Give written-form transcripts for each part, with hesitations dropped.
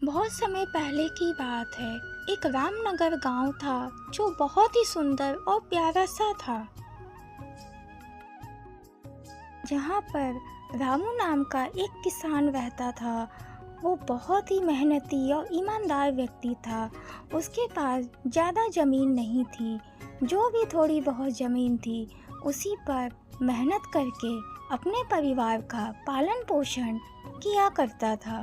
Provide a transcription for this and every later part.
बहुत समय पहले की बात है। एक रामनगर गांव था जो बहुत ही सुंदर और प्यारा सा था। जहां पर रामू नाम का एक किसान रहता था। वो बहुत ही मेहनती और ईमानदार व्यक्ति था। उसके पास ज़्यादा ज़मीन नहीं थी। जो भी थोड़ी बहुत ज़मीन थी उसी पर मेहनत करके अपने परिवार का पालन पोषण किया करता था।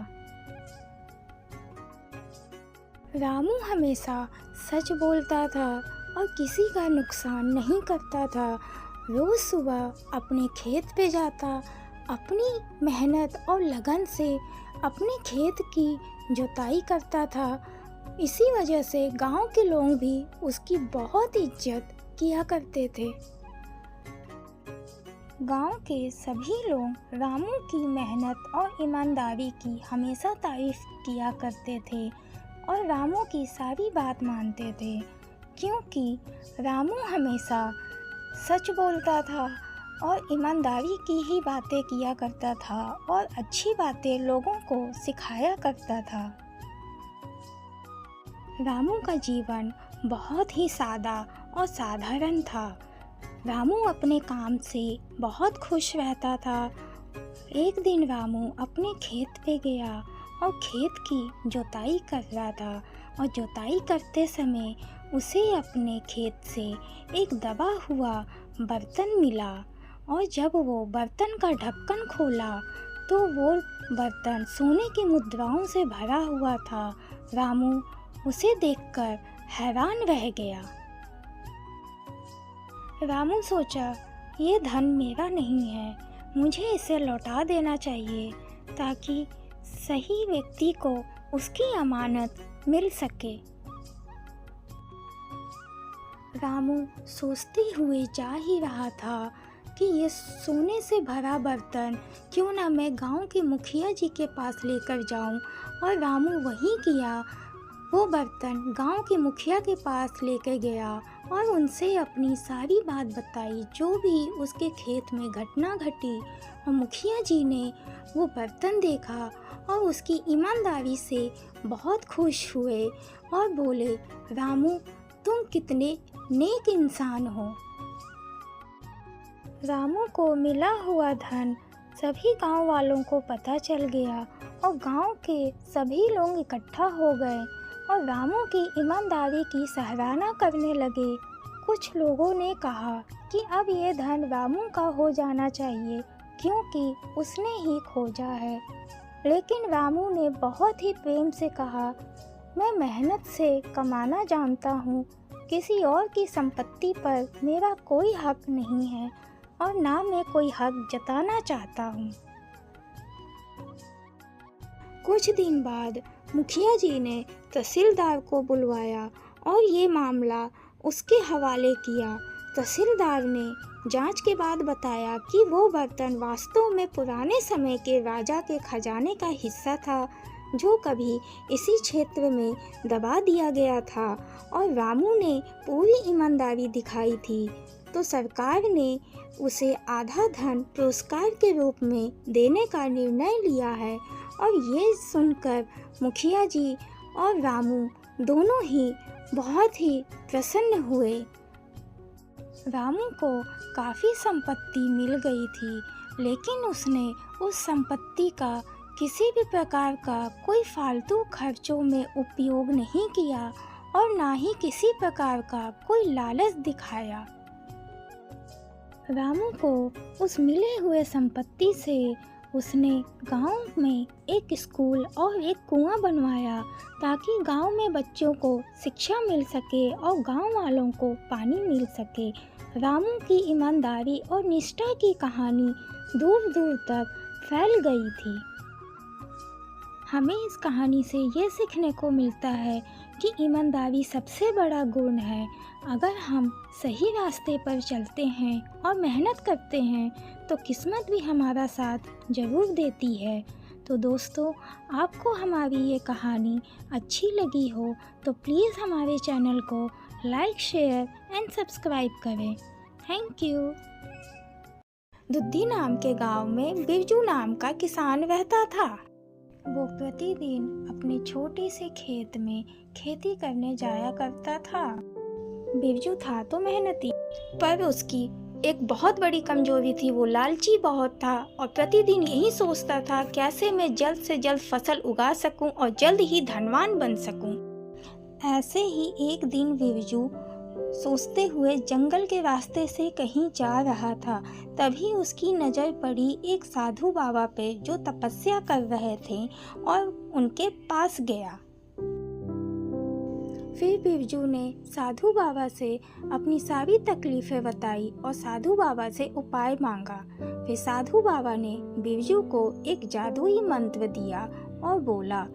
रामू हमेशा सच बोलता था और किसी का नुकसान नहीं करता था। रोज सुबह अपने खेत पे जाता, अपनी मेहनत और लगन से अपने खेत की जुताई करता था। इसी वजह से गांव के लोग भी उसकी बहुत इज्जत किया करते थे। गांव के सभी लोग रामू की मेहनत और ईमानदारी की हमेशा तारीफ किया करते थे और रामू की सारी बात मानते थे, क्योंकि रामू हमेशा सच बोलता था और ईमानदारी की ही बातें किया करता था और अच्छी बातें लोगों को सिखाया करता था। रामू का जीवन बहुत ही सादा और साधारण था। रामू अपने काम से बहुत खुश रहता था। एक दिन रामू अपने खेत पे गया और खेत की जुताई कर रहा था और जुताई करते समय उसे अपने खेत से एक दबा हुआ बर्तन मिला और जब वो बर्तन का ढक्कन खोला तो वो बर्तन सोने की मुद्राओं से भरा हुआ था। रामू उसे देखकर हैरान रह गया। रामू सोचा, ये धन मेरा नहीं है, मुझे इसे लौटा देना चाहिए ताकि सही व्यक्ति को उसकी अमानत मिल सके। रामू सोचते हुए जा ही रहा था कि ये सोने से भरा बर्तन क्यों ना मैं गांव के मुखिया जी के पास लेकर जाऊं, और रामू वही किया। वो बर्तन गांव के मुखिया के पास लेकर गया और उनसे अपनी सारी बात बताई, जो भी उसके खेत में घटना घटी। और मुखिया जी ने वो बर्तन देखा और उसकी ईमानदारी से बहुत खुश हुए और बोले, रामू तुम कितने नेक इंसान हो। रामू को मिला हुआ धन सभी गांव वालों को पता चल गया और गांव के सभी लोग इकट्ठा हो गए और रामू की ईमानदारी की सराहना करने लगे। कुछ लोगों ने कहा कि अब ये धन रामू का हो जाना चाहिए क्योंकि उसने ही खोजा है। लेकिन रामू ने बहुत ही प्रेम से कहा, मैं मेहनत से कमाना जानता हूँ, किसी और की संपत्ति पर मेरा कोई हक नहीं है और ना मैं कोई हक जताना चाहता हूँ। कुछ दिन बाद मुखिया जी ने तहसीलदार को बुलवाया और ये मामला उसके हवाले किया। तहसीलदार ने जांच के बाद बताया कि वो बर्तन वास्तव में पुराने समय के राजा के खजाने का हिस्सा था, जो कभी इसी क्षेत्र में दबा दिया गया था और रामू ने पूरी ईमानदारी दिखाई थी, तो सरकार ने उसे आधा धन पुरस्कार के रूप में देने का निर्णय लिया है। और ये सुनकर मुखिया जी और रामू दोनों ही बहुत ही प्रसन्न हुए। रामू को काफ़ी संपत्ति मिल गई थी, लेकिन उसने उस संपत्ति का किसी भी प्रकार का कोई फालतू खर्चों में उपयोग नहीं किया और ना ही किसी प्रकार का कोई लालच दिखाया। रामू को उस मिले हुए संपत्ति से उसने गांव में एक स्कूल और एक कुआं बनवाया ताकि गांव में बच्चों को शिक्षा मिल सके और गांव वालों को पानी मिल सके। रामू की ईमानदारी और निष्ठा की कहानी दूर दूर तक फैल गई थी। हमें इस कहानी से ये सीखने को मिलता है कि ईमानदारी सबसे बड़ा गुण है। अगर हम सही रास्ते पर चलते हैं और मेहनत करते हैं तो किस्मत भी हमारा साथ ज़रूर देती है। तो दोस्तों, आपको हमारी ये कहानी अच्छी लगी हो तो प्लीज़ हमारे चैनल को लाइक, शेयर एंड सब्सक्राइब करें। Thank you. दुद्दी नाम के गांव में बिरजू नाम का किसान रहता था। वो प्रतिदिन अपने छोटे से खेत में खेती करने जाया करता था। बिरजू था तो मेहनती, पर उसकी एक बहुत बड़ी कमजोरी थी, वो लालची बहुत था और प्रतिदिन यही सोचता था कैसे मैं जल्द से जल्द फसल उगा सकूं और जल्द ही धनवान बन सकूं। ऐसे ही एक दिन बिरजू सोचते हुए जंगल के रास्ते से कहीं जा रहा था। तभी उसकी नज़र पड़ी एक साधु बाबा पे जो तपस्या कर रहे थे और उनके पास गया। फिर बिरजू ने साधु बाबा से अपनी सारी तकलीफ़ें बताई और साधु बाबा से उपाय मांगा। फिर साधु बाबा ने बिरजू को एक जादुई मंत्र दिया और बोला,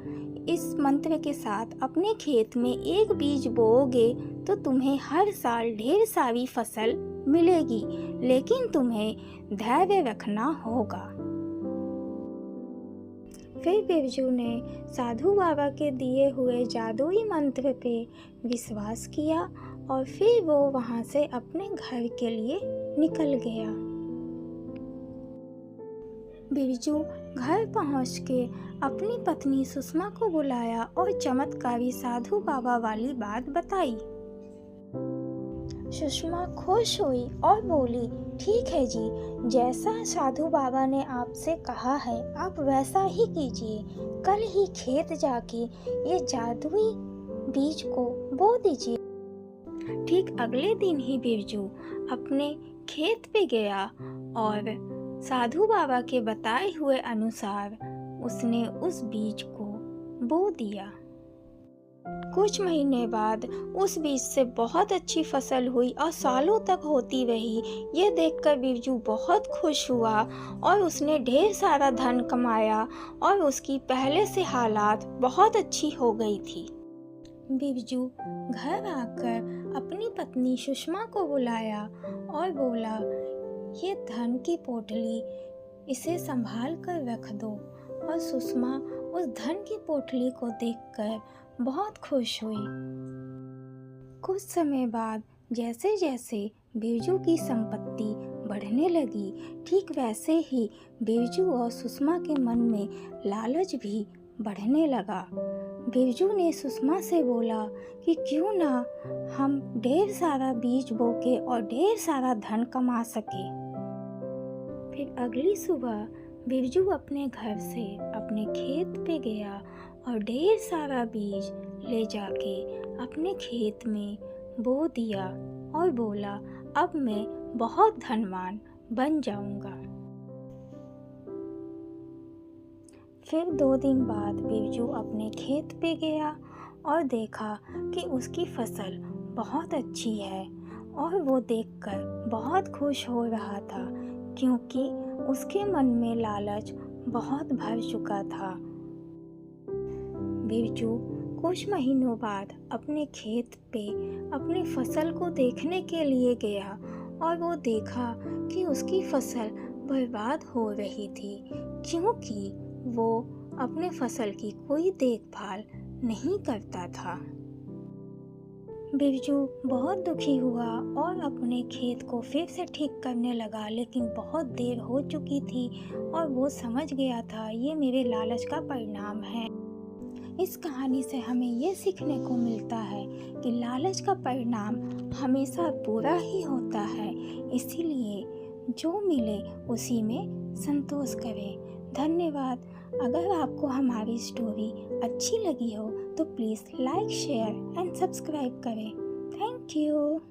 इस मंत्र के साथ अपने खेत में एक बीज बोओगे तो तुम्हें हर साल ढेर सारी फसल मिलेगी, लेकिन तुम्हें धैर्य रखना होगा। फिर बिरजू ने साधु बाबा के दिए हुए जादुई मंत्र पे विश्वास किया और फिर वो वहाँ से अपने घर के लिए निकल गया। बिरजू घर पहुँच के अपनी पत्नी सुषमा को बुलाया और चमत्कारी साधु बाबा वाली बात बताई। सुषमा खुश हुई और बोली, ठीक है जी, जैसा साधु बाबा ने आपसे कहा है आप वैसा ही कीजिए। कल ही खेत जाके ये जादुई बीज को बो दीजिए। ठीक अगले दिन ही बिरजू अपने खेत पे गया और साधु बाबा के बताए हुए अनुसार उसने उस बीज को बो दिया। कुछ महीने बाद उस बीज से बहुत अच्छी फसल हुई और सालों तक होती रही। ये देखकर बिरजू बहुत खुश हुआ और उसने ढेर सारा धन कमाया और उसकी पहले से हालात बहुत अच्छी हो गई थी। बिरजू घर आकर अपनी पत्नी सुषमा को बुलाया और बोला, ये धन की पोटली, इसे संभाल कर रख दो। और सुषमा उस धन की पोटली को देखकर बहुत खुश हुई। कुछ समय बाद जैसे जैसे बिरजू की संपत्ति बढ़ने लगी, ठीक वैसे ही बिरजू और सुषमा के मन में लालच भी बढ़ने लगा। बिरजू ने सुषमा से बोला कि क्यों ना हम ढेर सारा बीज बोके और ढेर सारा धन कमा सके। फिर अगली सुबह बिरजू अपने घर से अपने खेत पे गया और ढेर सारा बीज ले जाके अपने खेत में बो दिया और बोला, अब मैं बहुत धनवान बन जाऊंगा। फिर 2 दिन बाद बिरजू अपने खेत पे गया और देखा कि उसकी फसल बहुत अच्छी है और वो देखकर बहुत खुश हो रहा था, क्योंकि उसके मन में लालच बहुत भर चुका था। बिरजू कुछ महीनों बाद अपने खेत पे अपनी फसल को देखने के लिए गया और वो देखा कि उसकी फसल बर्बाद हो रही थी, क्योंकि वो अपने फसल की कोई देखभाल नहीं करता था। बिरजू बहुत दुखी हुआ और अपने खेत को फिर से ठीक करने लगा, लेकिन बहुत देर हो चुकी थी और वो समझ गया था ये मेरे लालच का परिणाम है। इस कहानी से हमें ये सीखने को मिलता है कि लालच का परिणाम हमेशा बुरा ही होता है, इसीलिए जो मिले उसी में संतोष करें। धन्यवाद। अगर आपको हमारी स्टोरी अच्छी लगी हो तो please like, share and subscribe करें। Thank you.